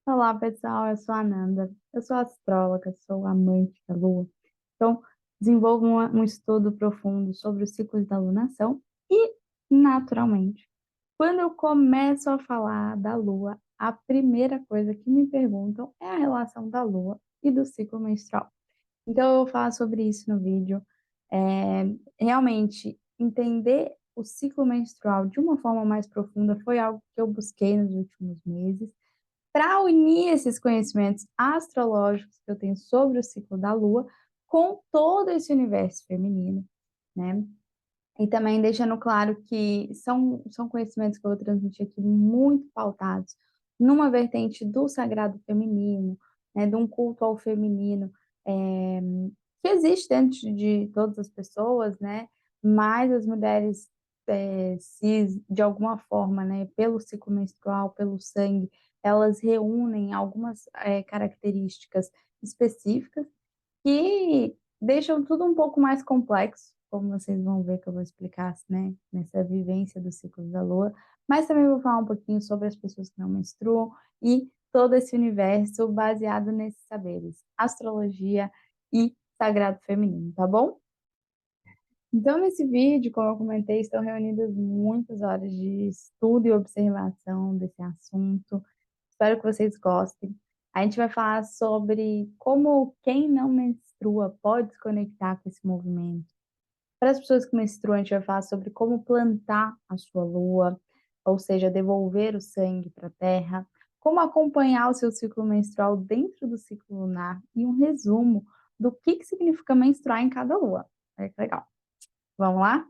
Olá, pessoal. Eu sou a Ananda. Eu sou astróloga, sou amante da Lua. Então, desenvolvo um estudo profundo sobre os ciclos da lunação e, naturalmente, quando eu começo a falar da Lua, a primeira coisa que me perguntam é a relação da Lua e do ciclo menstrual. Então, eu vou falar sobre isso no vídeo. Realmente, entender o ciclo menstrual de uma forma mais profunda foi algo que eu busquei nos últimos meses para unir esses conhecimentos astrológicos que eu tenho sobre o ciclo da Lua com todo esse universo feminino, né? E também deixando claro que são conhecimentos que eu vou transmitir aqui muito pautados numa vertente do sagrado feminino, né, de um culto ao feminino, eh, que existe dentro de todas as pessoas, né, mas as mulheres, cis, de alguma forma, né, pelo ciclo menstrual, pelo sangue, elas reúnem algumas, características específicas que deixam tudo um pouco mais complexo, como vocês vão ver que eu vou explicar, né, nessa vivência do ciclo da Lua, mas também vou falar um pouquinho sobre as pessoas que não menstruam e todo esse universo baseado nesses saberes, astrologia e sagrado feminino, tá bom? Então, nesse vídeo, como eu comentei, estão reunidas muitas horas de estudo e observação desse assunto. Espero que vocês gostem. A gente vai falar sobre como quem não menstrua pode se conectar com esse movimento. Para as pessoas que menstruam, a gente vai falar sobre como plantar a sua lua, ou seja, devolver o sangue para a terra, como acompanhar o seu ciclo menstrual dentro do ciclo lunar e um resumo do que significa menstruar em cada lua. Olha que legal. Vamos lá?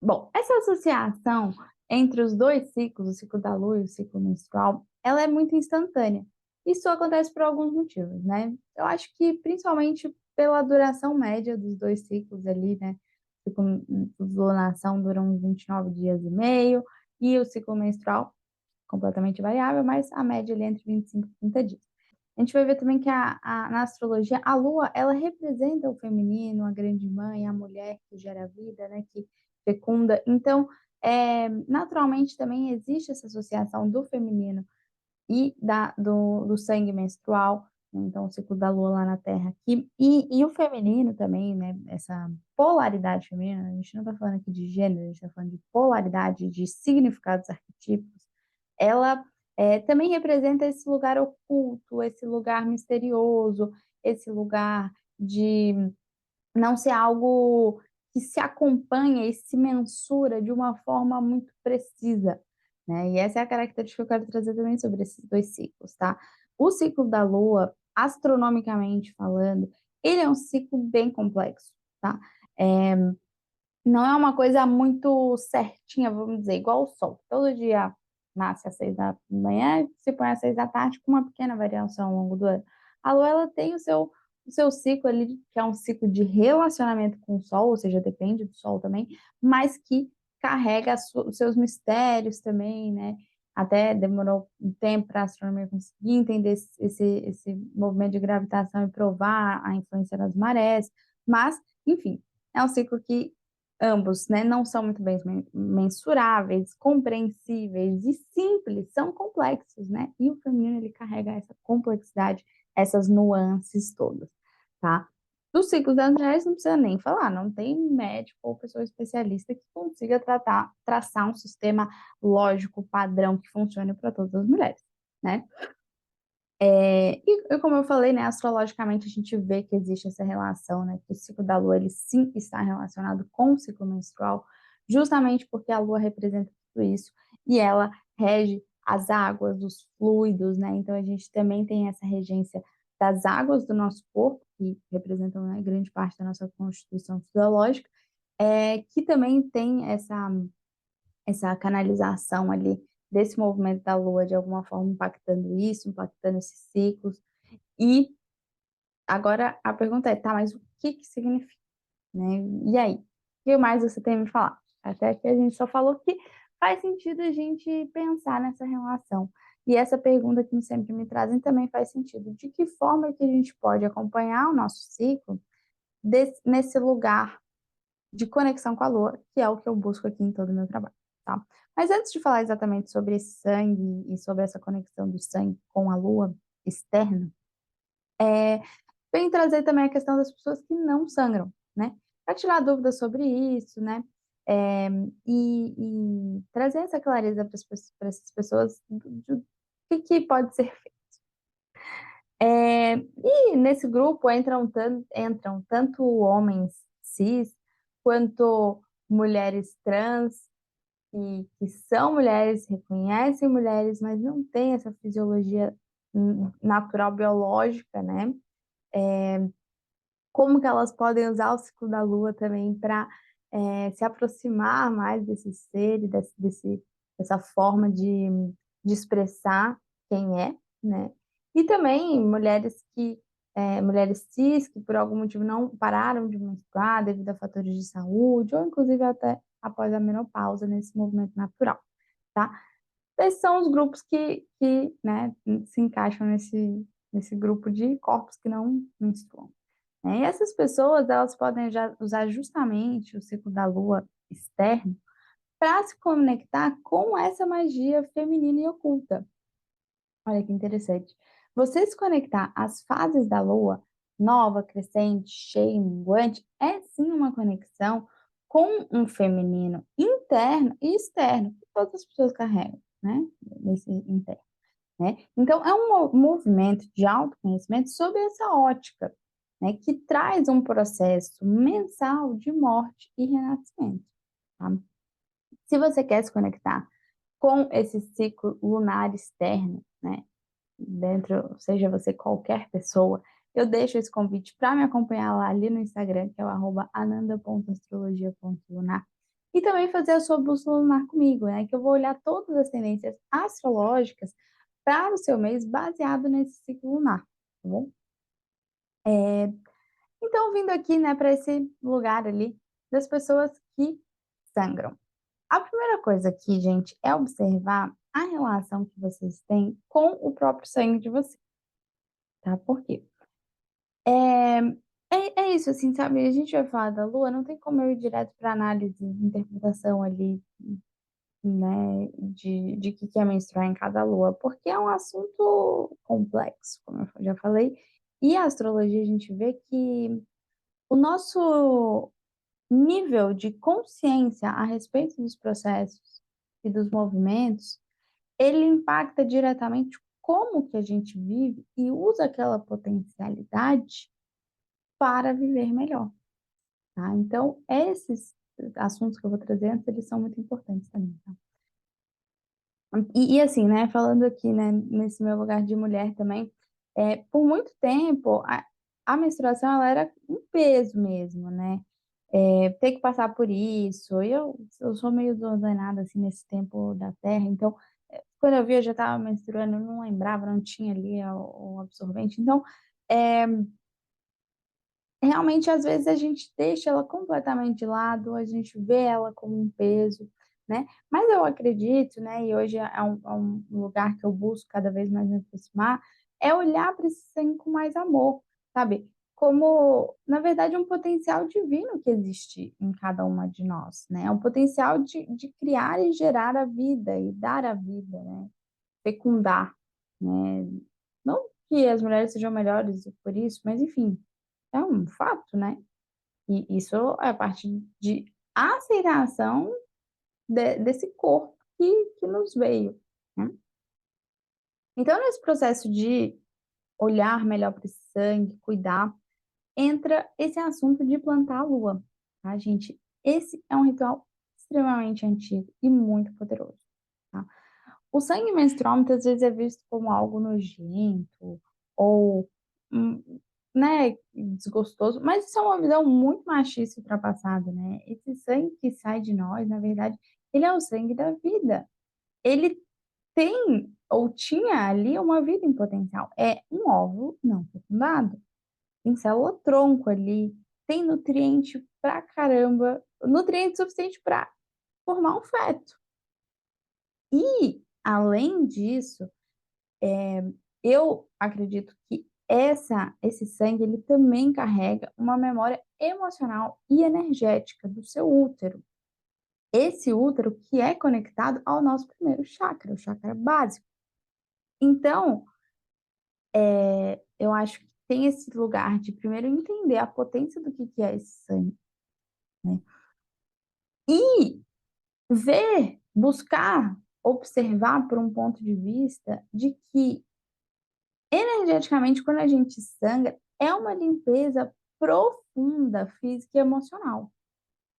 Bom, essa associação entre os dois ciclos, o ciclo da lua e o ciclo menstrual, ela é muito instantânea. Isso acontece por alguns motivos, né? Eu acho que principalmente pela duração média dos dois ciclos ali, né? O ciclo de lunação dura uns 29 dias e meio, e o ciclo menstrual, completamente variável, mas a média ali é entre 25 e 30 dias. A gente vai ver também que na astrologia, a lua, ela representa o feminino, a grande mãe, a mulher que gera vida, né, que fecunda. Então, naturalmente também existe essa associação do feminino e do sangue menstrual, né, então o ciclo da lua lá na Terra aqui, e o feminino também, né, essa polaridade feminina, a gente não está falando aqui de gênero, a gente está falando de polaridade, de significados arquetípicos, ela também representa esse lugar oculto, esse lugar misterioso, esse lugar de não ser algo que se acompanha e se mensura de uma forma muito precisa, né? E essa é a característica que eu quero trazer também sobre esses dois ciclos, tá? O ciclo da Lua, astronomicamente falando, ele é um ciclo bem complexo, tá? É, não é uma coisa muito certinha, vamos dizer, igual o Sol. Todo dia nasce às 6 da manhã e se põe às 6 da tarde, com uma pequena variação ao longo do ano. A Lua, ela tem o seu ciclo ali, que é um ciclo de relacionamento com o Sol, ou seja, depende do Sol também, mas que carrega os seus mistérios também, né? Até demorou um tempo para a astronomia conseguir entender esse movimento de gravitação e provar a influência das marés, mas, enfim, é um ciclo que ambos, né, não são muito bem mensuráveis, compreensíveis e simples, são complexos, né? E o feminino ele carrega essa complexidade, essas nuances todas, tá? Dos ciclos das mulheres não precisa nem falar, não tem médico ou pessoa especialista que consiga traçar um sistema lógico, padrão que funcione para todas as mulheres, né? E como eu falei, né, astrologicamente a gente vê que existe essa relação, né, que o ciclo da lua ele sim está relacionado com o ciclo menstrual, justamente porque a lua representa tudo isso e ela rege as águas, os fluidos, né? Então a gente também tem essa regência das águas do nosso corpo, que representam, né, grande parte da nossa constituição fisiológica, que também tem essa canalização ali desse movimento da Lua de alguma forma impactando isso, impactando esses ciclos. E agora a pergunta é, tá, mas o que significa, né? E aí? O que mais você tem a me falar? Até que a gente só falou que faz sentido a gente pensar nessa relação. E essa pergunta que sempre me trazem também faz sentido. De que forma que a gente pode acompanhar o nosso ciclo nesse lugar de conexão com a lua, que é o que eu busco aqui em todo o meu trabalho, tá? Mas antes de falar exatamente sobre esse sangue e sobre essa conexão do sangue com a lua externa, vem trazer também a questão das pessoas que não sangram, né? Para tirar dúvidas sobre isso, né? Eh, e trazer essa clareza para essas pessoas do que pode ser feito. E nesse grupo entram tanto homens cis, quanto mulheres trans, que são mulheres, reconhecem mulheres, mas não têm essa fisiologia natural biológica, né? Como que elas podem usar o ciclo da lua também para se aproximar mais desse ser e dessa forma de expressar quem é, né? E também mulheres cis que por algum motivo não pararam de menstruar devido a fatores de saúde, ou inclusive até após a menopausa nesse movimento natural, tá? Esses são os grupos que né, se encaixam nesse grupo de corpos que não menstruam, né? E essas pessoas, elas podem já usar justamente o ciclo da lua externo para se conectar com essa magia feminina e oculta. Olha que interessante. Você se conectar às fases da lua, nova, crescente, cheia, minguante, é sim uma conexão com um feminino interno e externo, que todas as pessoas carregam, né? Nesse interno, né? Então, é um movimento de autoconhecimento sob essa ótica, né? Que traz um processo mensal de morte e renascimento, tá? Se você quer se conectar com esse ciclo lunar externo, né? Dentro, seja você qualquer pessoa, eu deixo esse convite para me acompanhar lá ali no Instagram, que é o @ananda.astrologia.lunar, e também fazer a sua bússola lunar comigo, né? Que eu vou olhar todas as tendências astrológicas para o seu mês baseado nesse ciclo lunar, tá bom? Então, vindo aqui, né, para esse lugar ali das pessoas que sangram. A primeira coisa aqui, gente, é observar a relação que vocês têm com o próprio sangue de vocês, tá? Por quê? É, é isso, assim, sabe? A gente vai falar da Lua, não tem como eu ir direto para análise, interpretação ali, né, de que é menstruar em cada lua, porque é um assunto complexo, como eu já falei. E a astrologia, a gente vê que o nosso nível de consciência a respeito dos processos e dos movimentos, ele impacta diretamente como que a gente vive e usa aquela potencialidade para viver melhor, tá? Então, esses assuntos que eu vou trazer antes, eles são muito importantes também, tá? E assim, né, falando aqui, né, nesse meu lugar de mulher também, por muito tempo a menstruação ela era um peso mesmo, né, ter que passar por isso, eu sou meio desordenada, assim, nesse tempo da Terra, então, quando eu vi eu já estava menstruando, eu não lembrava, não tinha ali o absorvente, então, eh realmente, às vezes, a gente deixa ela completamente de lado, a gente vê ela como um peso, né, mas eu acredito, né, e hoje é um lugar que eu busco cada vez mais me aproximar, é olhar para esse sangue com mais amor, sabe, como, na verdade, um potencial divino que existe em cada uma de nós, né, é um potencial de criar e gerar a vida e dar a vida, né, fecundar, né. Não que as mulheres sejam melhores por isso, mas enfim, é um fato, né. E isso é a partir de aceitação desse corpo que nos veio, né. Então nesse processo de olhar melhor para esse sangue, cuidar, entra esse assunto de plantar a lua, tá gente. Esse é um ritual extremamente antigo e muito poderoso, tá. O sangue menstrual muitas vezes é visto como algo nojento ou, hum, né, desgostoso, mas isso é uma visão muito machista e ultrapassada, né. Esse sangue que sai de nós, na verdade, ele é o sangue da vida. Ele tem ou tinha ali uma vida em potencial. É um óvulo não fecundado, tem célula tronco ali, tem nutriente pra caramba, nutriente suficiente para formar um feto. E, além disso, eu acredito que esse sangue, ele também carrega uma memória emocional e energética do seu útero. Esse útero que é conectado ao nosso primeiro chakra, o chakra básico. Então, eu acho que tem esse lugar de primeiro entender a potência do que é esse sangue, né? E ver, buscar, observar por um ponto de vista de que, energeticamente, quando a gente sangra, é uma limpeza profunda, física e emocional.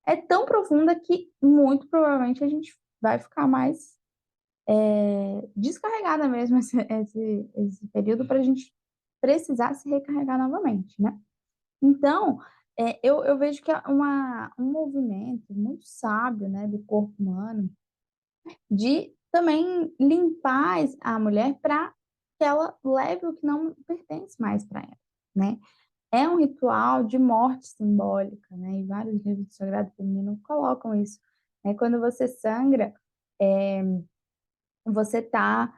É tão profunda que, muito provavelmente, a gente vai ficar mais descarregada mesmo esse período para a gente precisar se recarregar novamente, né? Então, eu vejo que é um movimento muito sábio, né, do corpo humano, de também limpar a mulher para que ela leve o que não pertence mais para ela, né? É um ritual de morte simbólica, né? E vários livros do Sagrado Feminino colocam isso. Né? Quando você sangra, é, você está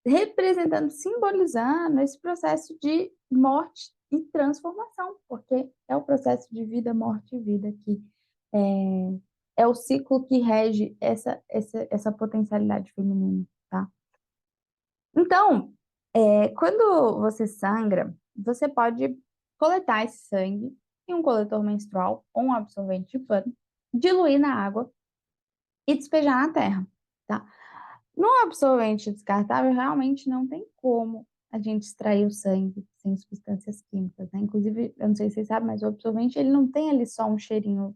representando, simbolizando esse processo de morte e transformação, porque é o processo de vida, morte e vida que é o ciclo que rege essa potencialidade feminina, tá? Então, quando você sangra, você pode coletar esse sangue em um coletor menstrual ou um absorvente de pano, diluir na água e despejar na terra, tá? No absorvente descartável, realmente não tem como a gente extrair o sangue sem substâncias químicas, né? Inclusive, eu não sei se vocês sabem, mas o absorvente, ele não tem ali só um cheirinho,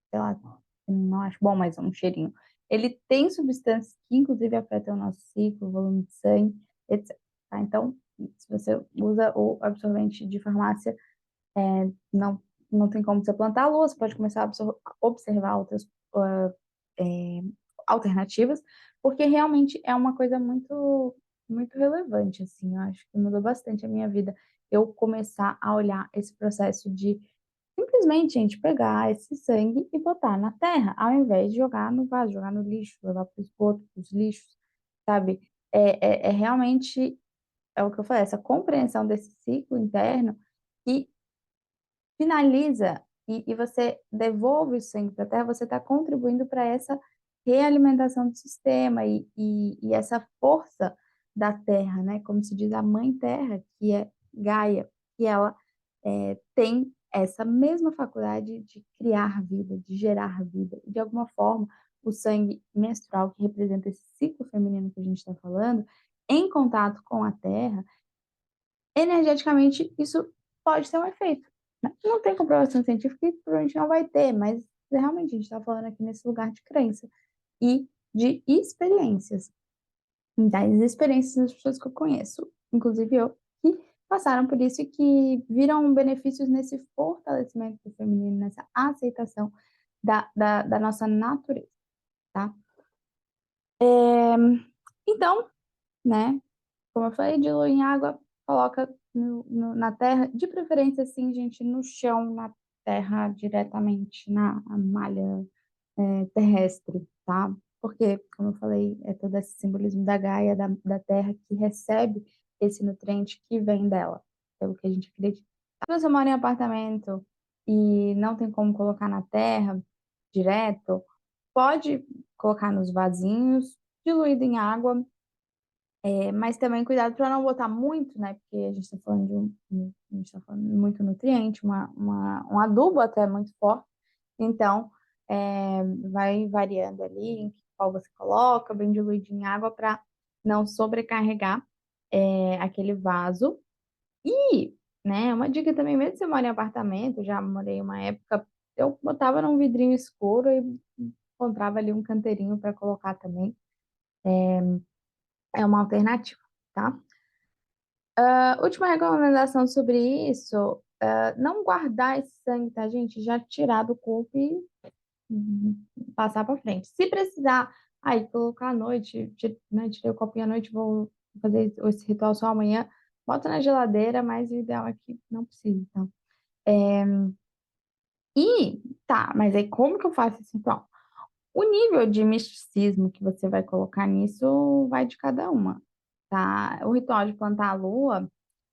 sei lá, não acho bom, mas é um cheirinho. Ele tem substâncias que, inclusive, afetam o nosso ciclo, o volume de sangue, etc. Tá? Então, se você usa o absorvente de farmácia, não, não tem como você plantar a lua, você pode começar a observar outras é, alternativas, porque realmente é uma coisa muito relevante, assim, eu acho que mudou bastante a minha vida eu começar a olhar esse processo de simplesmente, gente, pegar esse sangue e botar na terra, ao invés de jogar no vaso, jogar no lixo, levar para o esgoto, para os lixos, sabe? É realmente, é o que eu falei, essa compreensão desse ciclo interno que finaliza e você devolve o sangue para a terra, você está contribuindo para essa realimentação do sistema e essa força da terra, né? Como se diz, a mãe terra, que é Gaia, que ela tem essa mesma faculdade de criar vida, de gerar vida. E, de alguma forma, o sangue menstrual, que representa esse ciclo feminino que a gente está falando, em contato com a terra, energeticamente, isso pode ter um efeito. Né? Não tem comprovação científica e provavelmente não vai ter, mas realmente a gente está falando aqui nesse lugar de crença e de experiências. Das experiências das pessoas que eu conheço, inclusive eu, que passaram por isso e que viram benefícios nesse fortalecimento do feminino, nessa aceitação da nossa natureza, tá? Então, né, como eu falei, dilui em água, coloca na terra, de preferência, assim, gente, no chão, na terra, diretamente na malha terrestre, tá? Porque, como eu falei, é todo esse simbolismo da Gaia, da terra, que recebe esse nutriente que vem dela, pelo que a gente acredita. Se você mora em apartamento e não tem como colocar na terra direto, pode colocar nos vasinhos, diluído em água, mas também cuidado para não botar muito, né? Porque a gente está falando a gente tá falando muito nutriente, um adubo até muito forte. Então, vai variando ali em qual você coloca, bem diluído em água para não sobrecarregar aquele vaso. E, né, uma dica também, mesmo se você mora em apartamento, já morei uma época, eu botava num vidrinho escuro e encontrava ali um canteirinho para colocar também. É uma alternativa, tá? Última recomendação sobre isso, não guardar esse sangue, tá, gente? Já tirar do corpo e passar para frente. Se precisar, aí colocar à noite, né, tirei o copinho à noite, vou fazer esse ritual só amanhã, bota na geladeira, mas o ideal é que não precise, então. E, tá, mas aí como que eu faço esse ritual? O nível de misticismo que você vai colocar nisso vai de cada uma, tá? O ritual de plantar a lua,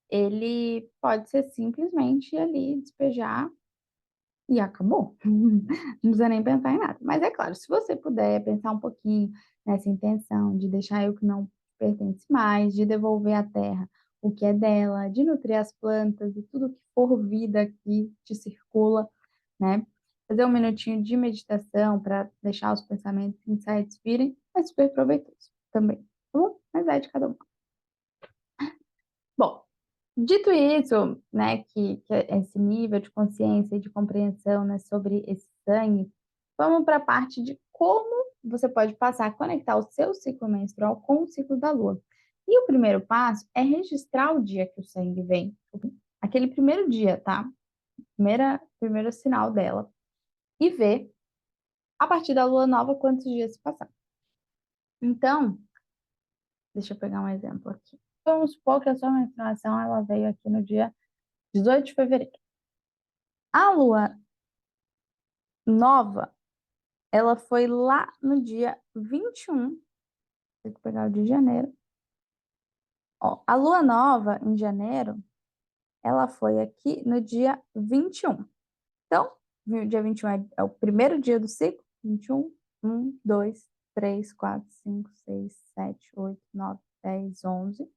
ele pode ser simplesmente ali despejar e acabou. Não precisa nem pensar em nada. Mas é claro, se você puder pensar um pouquinho nessa intenção de deixar o que não pertence mais, de devolver à terra o que é dela, de nutrir as plantas e tudo que for vida que te circula, né? Fazer um minutinho de meditação para deixar os pensamentos, insights virem, é super proveitoso também, tá bom? Mas é de cada um. Bom, dito isso, né, que esse nível de consciência e de compreensão, né, sobre esse sangue, vamos para a parte de como você pode passar a conectar o seu ciclo menstrual com o ciclo da lua. E o primeiro passo é registrar o dia que o sangue vem, aquele primeiro dia, tá? Primeiro sinal dela. E ver, a partir da lua nova, quantos dias se passaram. Então, deixa eu pegar um exemplo aqui. Vamos supor que a sua menstruação ela veio aqui no dia 18 de fevereiro. A lua nova, ela foi lá no dia 21, tem que pegar o de janeiro. Ó, a lua nova em janeiro, ela foi aqui no dia 21. Então, o dia 21 é o primeiro dia do ciclo. 21, 1, 2, 3, 4, 5, 6, 7, 8, 9, 10, 11,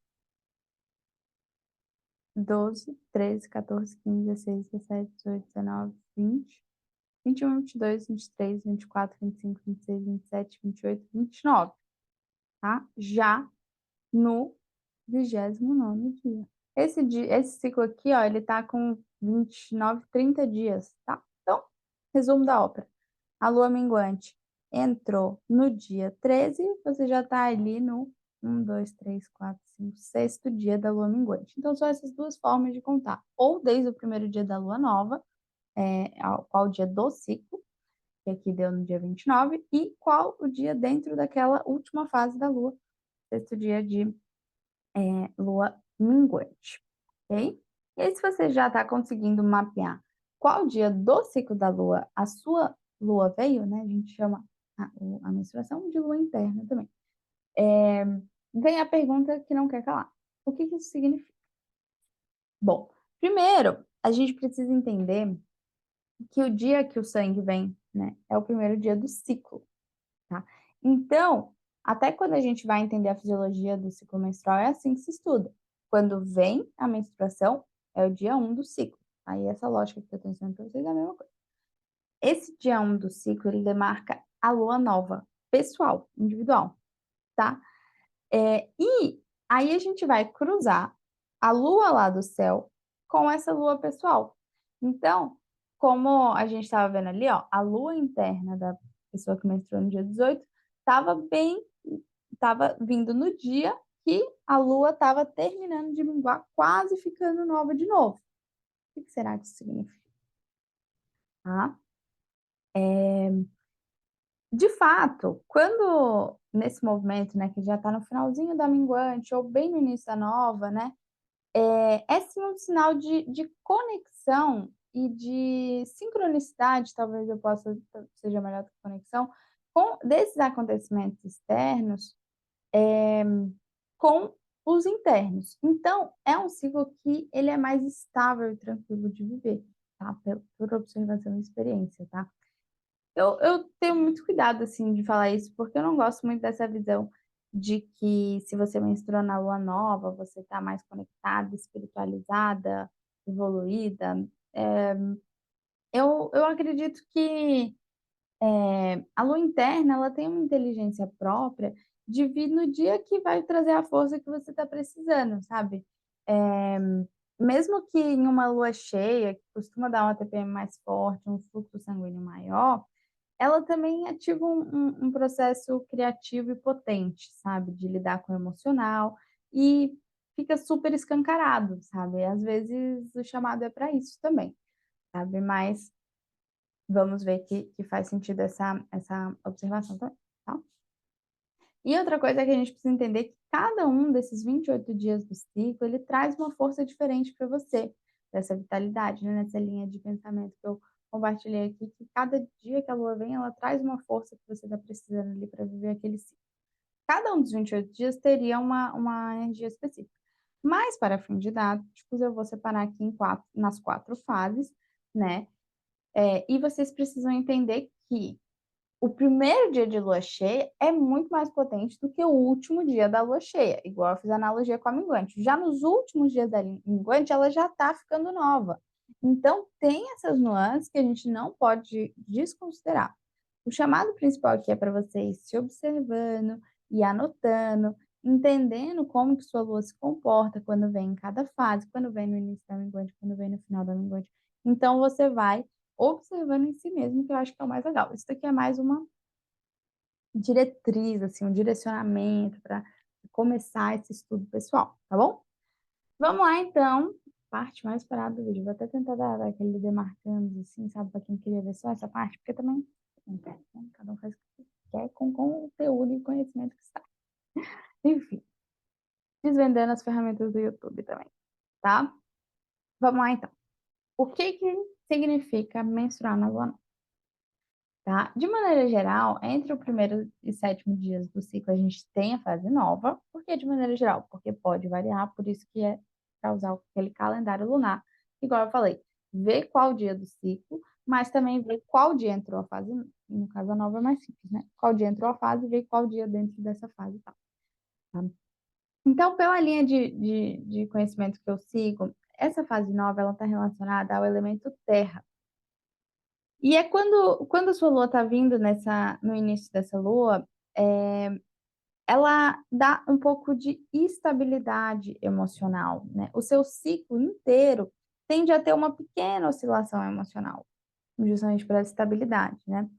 12, 13, 14, 15, 16, 17, 18, 19, 20, 21, 22, 23, 24, 25, 26, 27, 28, 29, tá? Já no 29º dia. Esse ciclo aqui, ó, ele tá com 29, 30 dias, tá? Então, resumo da ópera. A lua minguante entrou no dia 13, você já tá ali no 1, 2, 3, 4, 5, sexto dia da lua minguante. Então, são essas duas formas de contar. Ou desde o primeiro dia da lua nova, qual o dia do ciclo, que aqui deu no dia 29, e qual o dia dentro daquela última fase da lua, sexto dia de lua minguante, ok? E aí, se você já está conseguindo mapear qual dia do ciclo da lua a sua lua veio, né? A gente chama a menstruação de lua interna também. Vem a pergunta que não quer calar. O que que isso significa? Bom, primeiro, a gente precisa entender que o dia que o sangue vem, né, é o primeiro dia do ciclo, tá? Então, até quando a gente vai entender a fisiologia do ciclo menstrual, é assim que se estuda. Quando vem a menstruação, é o dia 1 do ciclo. Aí essa lógica que eu estou ensinando para vocês é a mesma coisa. Esse dia 1 do ciclo, ele demarca a lua nova, pessoal, individual, tá? E aí a gente vai cruzar a lua lá do céu com essa lua pessoal. Então, como a gente estava vendo ali, ó, a lua interna da pessoa que menstruou no dia 18 estava vindo no dia que a lua estava terminando de minguar, quase ficando nova de novo. O que será que isso significa? Tá? De fato, quando nesse movimento, né, que já está no finalzinho da minguante ou bem no início da nova, né, é sim um sinal de conexão e de sincronicidade, talvez eu possa seja melhor do que conexão, com desses acontecimentos externos, com os internos. Então, é um ciclo que ele é mais estável e tranquilo de viver, tá? Por observação e experiência, tá? Eu tenho muito cuidado, assim, de falar isso, porque eu não gosto muito dessa visão de que se você menstrua na lua nova, você está mais conectada, espiritualizada, evoluída. Eu acredito que a lua interna ela tem uma inteligência própria de vir no dia que vai trazer a força que você está precisando, sabe? É, mesmo que em uma lua cheia, que costuma dar uma TPM mais forte, um fluxo sanguíneo maior, ela também ativa um processo criativo e potente, sabe, de lidar com o emocional e fica super escancarado, sabe? Às vezes o chamado é para isso também, sabe? Mas vamos ver que faz sentido essa observação também, tá? E outra coisa que a gente precisa entender que cada um desses 28 dias do ciclo, ele traz uma força diferente para você, dessa vitalidade, né, nessa linha de pensamento que eu compartilhei aqui, que cada dia que a lua vem, ela traz uma força que você está precisando ali para viver aquele ciclo. Cada um dos 28 dias teria uma energia específica. Mas, para fim didáticos, eu vou separar aqui nas quatro fases, né? E vocês precisam entender que o primeiro dia de lua cheia é muito mais potente do que o último dia da lua cheia, igual eu fiz a analogia com a minguante. Já nos últimos dias da minguante, ela já está ficando nova. Então, tem essas nuances que a gente não pode desconsiderar. O chamado principal aqui é para vocês se observando e anotando, entendendo como que sua lua se comporta quando vem em cada fase, quando vem no início da minguante, quando vem no final da minguante. Então, você vai observando em si mesmo, que eu acho que é o mais legal. Isso daqui é mais uma diretriz, assim, um direcionamento para começar esse estudo pessoal, tá bom? Vamos lá então, parte mais parada do vídeo. Vou até tentar dar aquele demarcando, assim, sabe, para quem queria ver só essa parte, porque também não quer, né? Cada um faz o que quer com o conteúdo e conhecimento que está. Enfim, desvendando as ferramentas do YouTube também, tá? Vamos lá então. O que que significa menstruar na lua nova? Tá? De maneira geral, entre o primeiro e sétimo dias do ciclo, a gente tem a fase nova. Por que de maneira geral? Porque pode variar, por isso que é para usar aquele calendário lunar. Igual eu falei, ver qual dia do ciclo, mas também ver qual dia entrou a fase, no caso a nova é mais simples, né? Qual dia entrou a fase e ver qual dia dentro dessa fase tá? Tá? Então, pela linha de conhecimento que eu sigo, essa fase nova ela está relacionada ao elemento terra. E é quando a sua lua está vindo no início dessa lua, ela dá um pouco de estabilidade emocional, né? O seu ciclo inteiro tende a ter uma pequena oscilação emocional, justamente por essa estabilidade, né?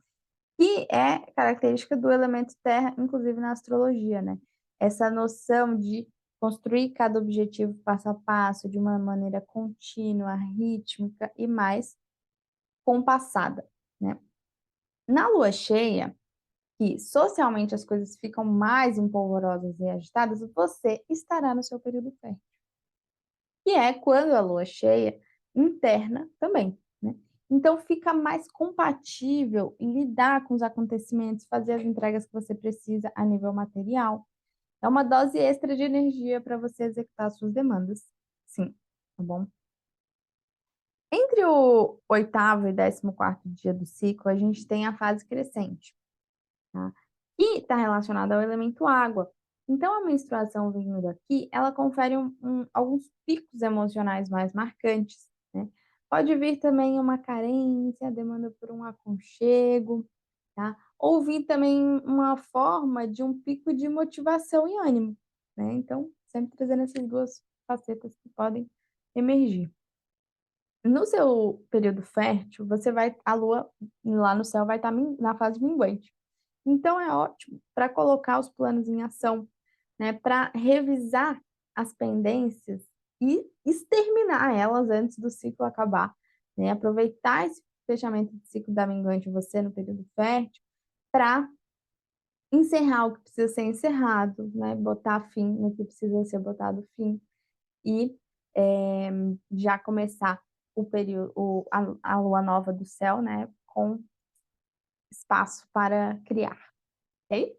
Que é característica do elemento terra, inclusive na astrologia, né? Essa noção de construir cada objetivo passo a passo, de uma maneira contínua, rítmica e mais compassada, né? Na lua cheia, que socialmente as coisas ficam mais empolvorosas e agitadas, você estará no seu período fértil, que é quando a lua cheia interna também, né? Então fica mais compatível em lidar com os acontecimentos, fazer as entregas que você precisa a nível material. É uma dose extra de energia para você executar suas demandas. Sim, tá bom? Entre o oitavo e 14º dia do ciclo, a gente tem a fase crescente, tá? E está relacionada ao elemento água. Então, a menstruação vindo daqui, ela confere alguns picos emocionais mais marcantes, né? Pode vir também uma carência, a demanda por um aconchego, tá? Ou vir também uma forma de um pico de motivação e ânimo, né? Então, sempre trazendo essas duas facetas que podem emergir. No seu período fértil, a lua lá no céu vai estar na fase minguante. Então é ótimo para colocar os planos em ação, né, para revisar as pendências e exterminar elas antes do ciclo acabar, né? Aproveitar esse fechamento de ciclo da minguante você no período fértil para encerrar o que precisa ser encerrado, né? Botar fim no que precisa ser botado fim e já começar o período, a lua nova do céu, né? Com espaço para criar, ok?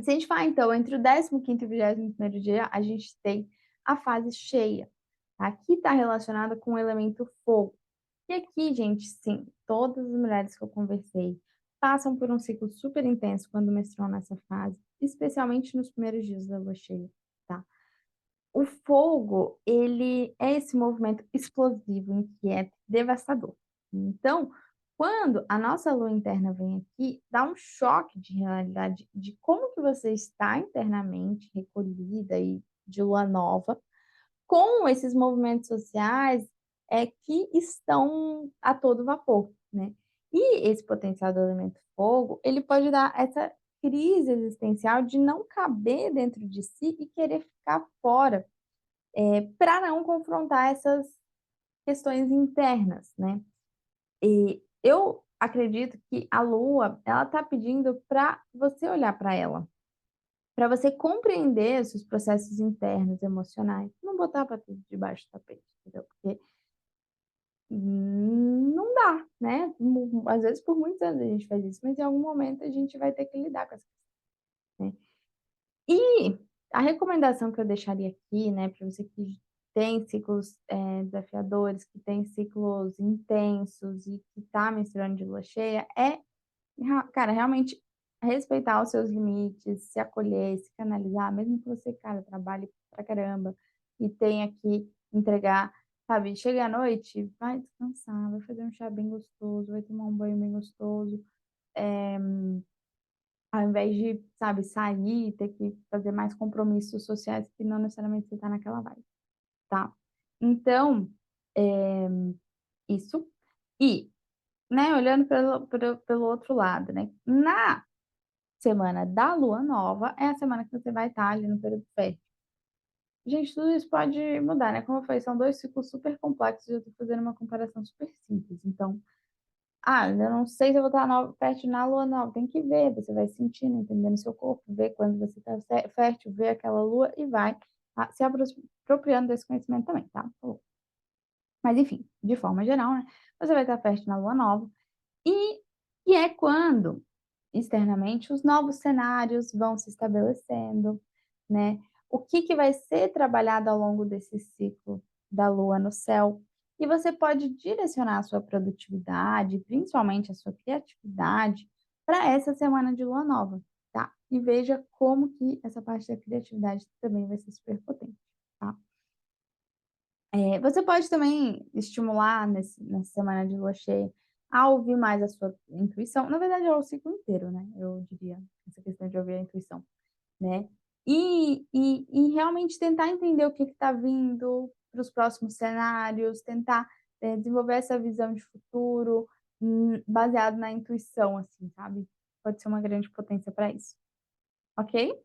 Se a gente falar, então, entre o 15º e o 21º dia, a gente tem a fase cheia. Aqui está relacionada com o elemento fogo. E aqui, gente, sim, todas as mulheres que eu conversei passam por um ciclo super intenso quando menstruam nessa fase, especialmente nos primeiros dias da lua cheia, tá? O fogo, ele é esse movimento explosivo, inquieto, devastador. Então, quando a nossa lua interna vem aqui, dá um choque de realidade de como que você está internamente recolhida e de lua nova, com esses movimentos sociais que estão a todo vapor, né? E esse potencial do elemento fogo, ele pode dar essa crise existencial de não caber dentro de si e querer ficar fora, para não confrontar essas questões internas, né? E eu acredito que a Lua, ela está pedindo para você olhar para ela, para você compreender os seus processos internos, emocionais, não botar para tudo debaixo do tapete, entendeu? Porque não dá, né? Às vezes por muitos anos a gente faz isso, mas em algum momento a gente vai ter que lidar com essa questão, né? E a recomendação que eu deixaria aqui, né, para você que tem ciclos desafiadores, que tem ciclos intensos e que tá menstruando de lua cheia, cara, realmente respeitar os seus limites, se acolher, se canalizar, mesmo que você, cara, trabalhe pra caramba e tenha que entregar, sabe, chega à noite, vai descansar, vai fazer um chá bem gostoso, vai tomar um banho bem gostoso, eh, ao invés de, sabe, sair, ter que fazer mais compromissos sociais que não necessariamente você tá naquela vibe, tá. Então, eh, isso. E, né, olhando pelo outro lado, né, na semana da lua nova é a semana que você vai estar ali no período fértil. Gente, tudo isso pode mudar, né, como eu falei, são 2 ciclos super complexos e eu tô fazendo uma comparação super simples, então, eu não sei se eu vou estar fértil na lua nova, tem que ver, você vai sentindo, entendendo o seu corpo, ver quando você está fértil, ver aquela lua e vai, se apropriando desse conhecimento também, tá, por favor. Mas enfim, de forma geral, né, você vai estar fértil na lua nova, e e é quando, externamente, os novos cenários vão se estabelecendo, né. O que que vai ser trabalhado ao longo desse ciclo da lua no céu, e você pode direcionar a sua produtividade, principalmente a sua criatividade, para essa semana de lua nova, tá. E veja como que essa parte da criatividade também vai ser super potente, tá. Você pode também estimular nessa semana de lua cheia a ouvir mais a sua intuição, na verdade é o ciclo inteiro, né, eu diria, essa questão de ouvir a intuição, né. E realmente tentar entender o que está vindo para os próximos cenários, tentar, desenvolver essa visão de futuro, baseado na intuição, assim, sabe. Pode ser uma grande potência para isso, ok?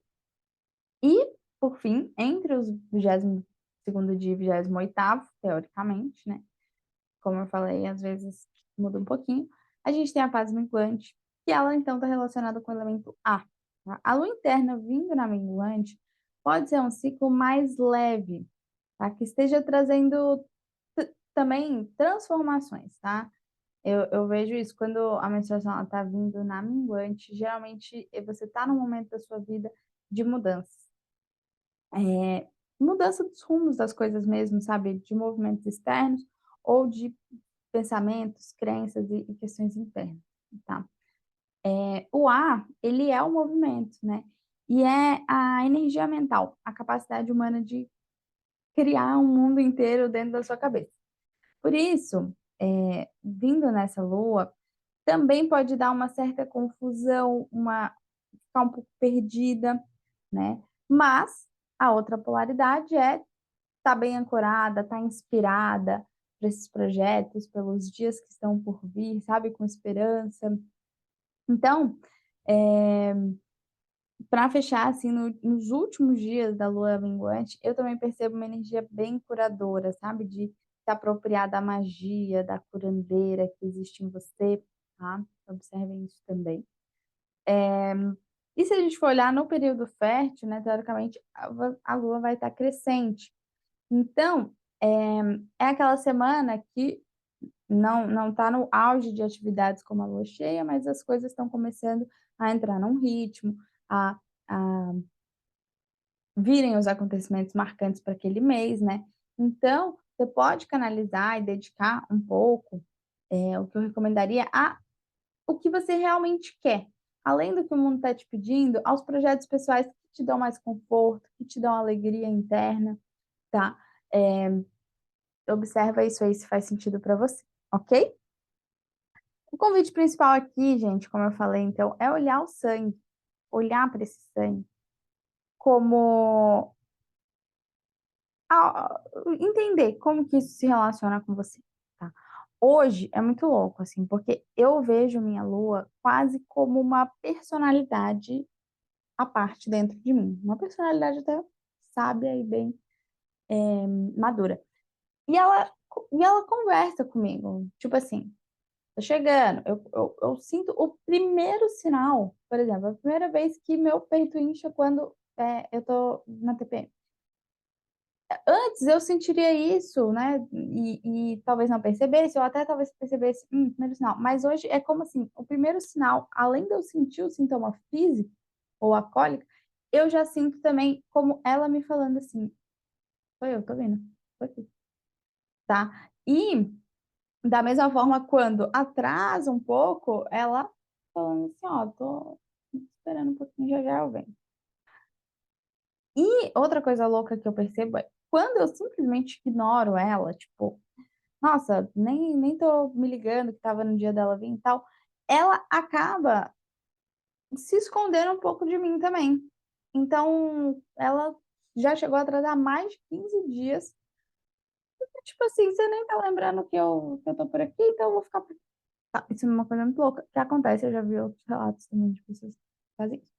E, por fim, entre os 22º dia e 28º, teoricamente, né, como eu falei, às vezes muda um pouquinho, a gente tem a fase minguante, que ela então está relacionada com o elemento ar, tá. A lua interna vindo na minguante pode ser um ciclo mais leve, tá, que esteja trazendo também transformações, tá. Eu vejo isso quando a menstruação ela tá vindo na minguante, geralmente, você tá num momento da sua vida de mudança. Mudança dos rumos das coisas mesmo, sabe, de movimentos externos ou de pensamentos, crenças e questões internas, tá. O ar, ele é o movimento, né, e é a energia mental, a capacidade humana de criar um mundo inteiro dentro da sua cabeça. Por isso, vindo nessa lua, também pode dar uma certa confusão, ficar um pouco perdida, né, mas a outra polaridade é tá bem ancorada, tá inspirada para esses projetos, pelos dias que estão por vir, sabe, com esperança. Então, eh, para fechar, assim, nos últimos dias da lua minguante, eu também percebo uma energia bem curadora, sabe, de se apropriar da magia, da curandeira que existe em você, tá. Observem isso também. Eh, e se a gente for olhar no período fértil, né, teoricamente, a lua vai estar crescente. Então, é aquela semana que não está no auge de atividades como a lua cheia, mas as coisas estão começando a entrar num ritmo, a virem os acontecimentos marcantes para aquele mês, né. Então, você pode canalizar e dedicar um pouco, o que eu recomendaria a o que você realmente quer, além do que o mundo está te pedindo, aos projetos pessoais que te dão mais conforto, que te dão alegria interna, tá. Eh Observa isso aí se faz sentido para você, ok? O convite principal aqui, gente, como eu falei, então, é olhar o sangue, olhar para esse sangue como entender como que isso se relaciona com você, tá? Hoje é muito louco, assim, porque eu vejo minha lua quase como uma personalidade à parte dentro de mim, uma personalidade até sábia e bem madura. E ela conversa comigo, tipo assim: "Tô chegando", eu sinto o primeiro sinal, por exemplo, a primeira vez que meu peito incha quando, eu tô na TPM. Antes eu sentiria isso, né, e talvez não percebesse, ou até talvez percebesse: primeiro sinal", mas hoje é como assim, o primeiro sinal, além de eu sentir o sintoma físico, ou a cólica, eu já sinto também como ela me falando assim: "Sou eu, tô vindo, aqui, tá? E da mesma forma, quando atrasa um pouco, ela falando assim, ó, tô esperando um pouquinho, já já eu venho. E outra coisa louca que eu percebo é, quando eu simplesmente ignoro ela, tipo, nossa, nem tô me ligando que estava no dia dela vir e tal, ela acaba se escondendo um pouco de mim também. Então, ela já chegou a atrasar mais de 15 dias. Tipo assim, você nem tá lembrando que eu tô por aqui, então eu vou ficar por aqui. Tá, isso é uma coisa muito louca que acontece, eu já vi outros relatos também de pessoas que fazem isso.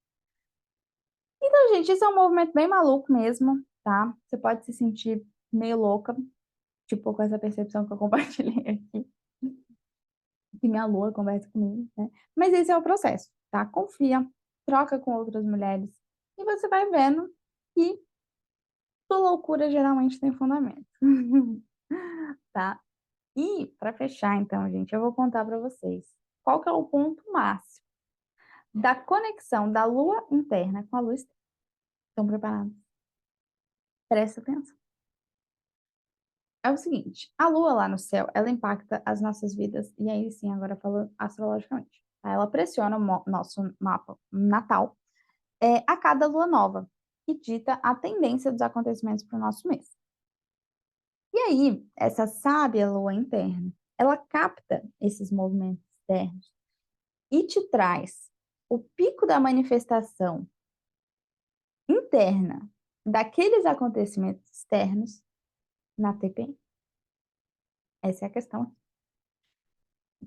Então, gente, isso é um movimento bem maluco mesmo, tá? Você pode se sentir meio louca, tipo, com essa percepção que eu compartilhei aqui, que minha lua conversa comigo, né? Mas esse é o processo, tá? Confia, troca com outras mulheres e você vai vendo que sua loucura geralmente tem fundamento, tá? E para fechar, então, gente, eu vou contar para vocês qual que é o ponto máximo da conexão da lua interna com a lua externa. Estão preparados? Presta atenção. É o seguinte, a lua lá no céu, ela impacta as nossas vidas, e aí sim, agora falando astrologicamente, tá? Ela pressiona o nosso mapa natal a cada lua nova, que dita a tendência dos acontecimentos para o nosso mês. E aí, essa sábia lua interna, ela capta esses movimentos externos e te traz o pico da manifestação interna daqueles acontecimentos externos na TPM. Essa é a questão.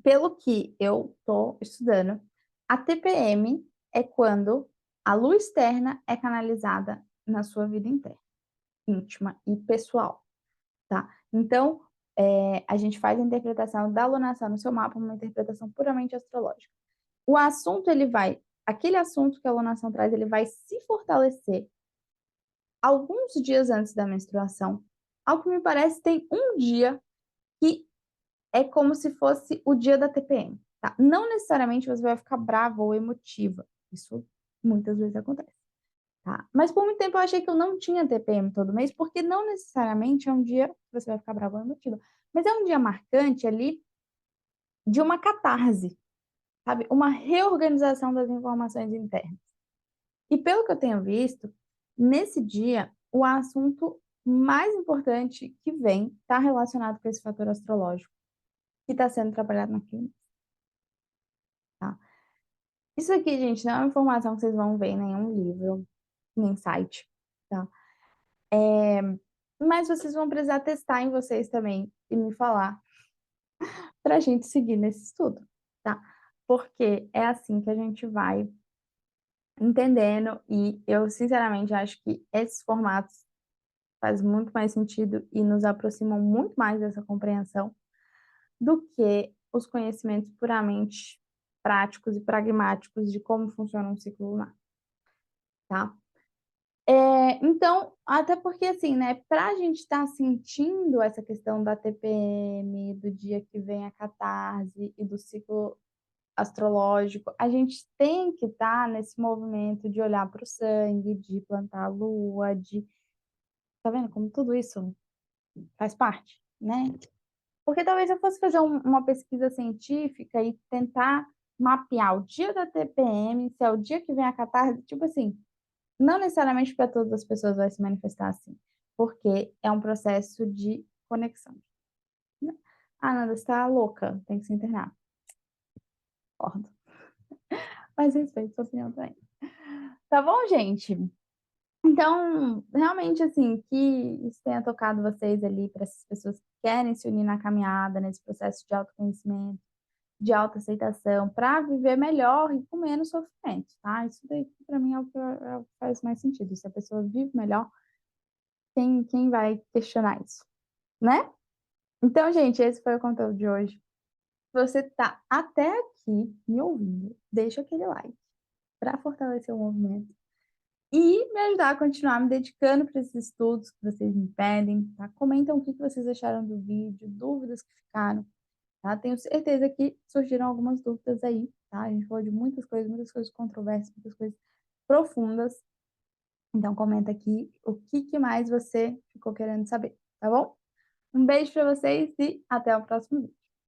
Pelo que eu estou estudando, a TPM é quando a luz externa é canalizada na sua vida interna, íntima e pessoal, tá? Então, a gente faz a interpretação da lunação no seu mapa, uma interpretação puramente astrológica. O assunto, aquele assunto que a lunação traz, ele vai se fortalecer alguns dias antes da menstruação. Ao que me parece, tem um dia que é como se fosse o dia da TPM, tá? Não necessariamente você vai ficar brava ou emotiva. Isso muitas vezes acontece, tá? Mas por muito tempo eu achei que eu não tinha TPM todo mês, porque não necessariamente é um dia que você vai ficar brava ou emotiva. Mas é um dia marcante ali de uma catarse, sabe? Uma reorganização das informações internas. E pelo que eu tenho visto, nesse dia, o assunto mais importante que vem está relacionado com esse fator astrológico que está sendo trabalhado na clínica, tá? Isso aqui, gente, não é uma informação que vocês vão ver em nenhum livro, nem site, tá? Mas vocês vão precisar testar em vocês também e me falar para a gente seguir nesse estudo, tá? Porque é assim que a gente vai entendendo e eu, sinceramente, acho que esses formatos faz muito mais sentido e nos aproximam muito mais dessa compreensão do que os conhecimentos puramente práticos e pragmáticos de como funciona um ciclo lunar, tá? Então, até porque assim, né, para a gente estar sentindo essa questão da TPM, do dia que vem a catarse e do ciclo astrológico, a gente tem que estar nesse movimento de olhar para o sangue, de plantar a lua, de tá vendo como tudo isso faz parte, né? Porque talvez eu fosse fazer uma pesquisa científica e tentar mapear o dia da TPM, se é o dia que vem a catarse, tipo assim, não necessariamente para todas as pessoas vai se manifestar assim, porque é um processo de conexão, né? Ah, Nanda, você tá louca, tem que se internar. Concordo. Mas respeito sua opinião também. Tá bom, gente? Então, realmente, assim, que isso tenha tocado vocês ali, para essas pessoas que querem se unir na caminhada, nesse processo de autoconhecimento, de autoaceitação, para viver melhor e com menos sofrimento, tá? Isso daí, para mim, é o que faz mais sentido. Se a pessoa vive melhor, quem vai questionar isso, né? Então, gente, esse foi o conteúdo de hoje. Se você tá até aqui me ouvindo, deixa aquele like para fortalecer o movimento e me ajudar a continuar me dedicando para esses estudos que vocês me pedem, tá? Comentam o que vocês acharam do vídeo, dúvidas que ficaram, tá? Tenho certeza que surgiram algumas dúvidas aí, tá? A gente falou de muitas coisas controversas, muitas coisas profundas. Então comenta aqui o que mais você ficou querendo saber, tá bom? Um beijo para vocês e até o próximo vídeo.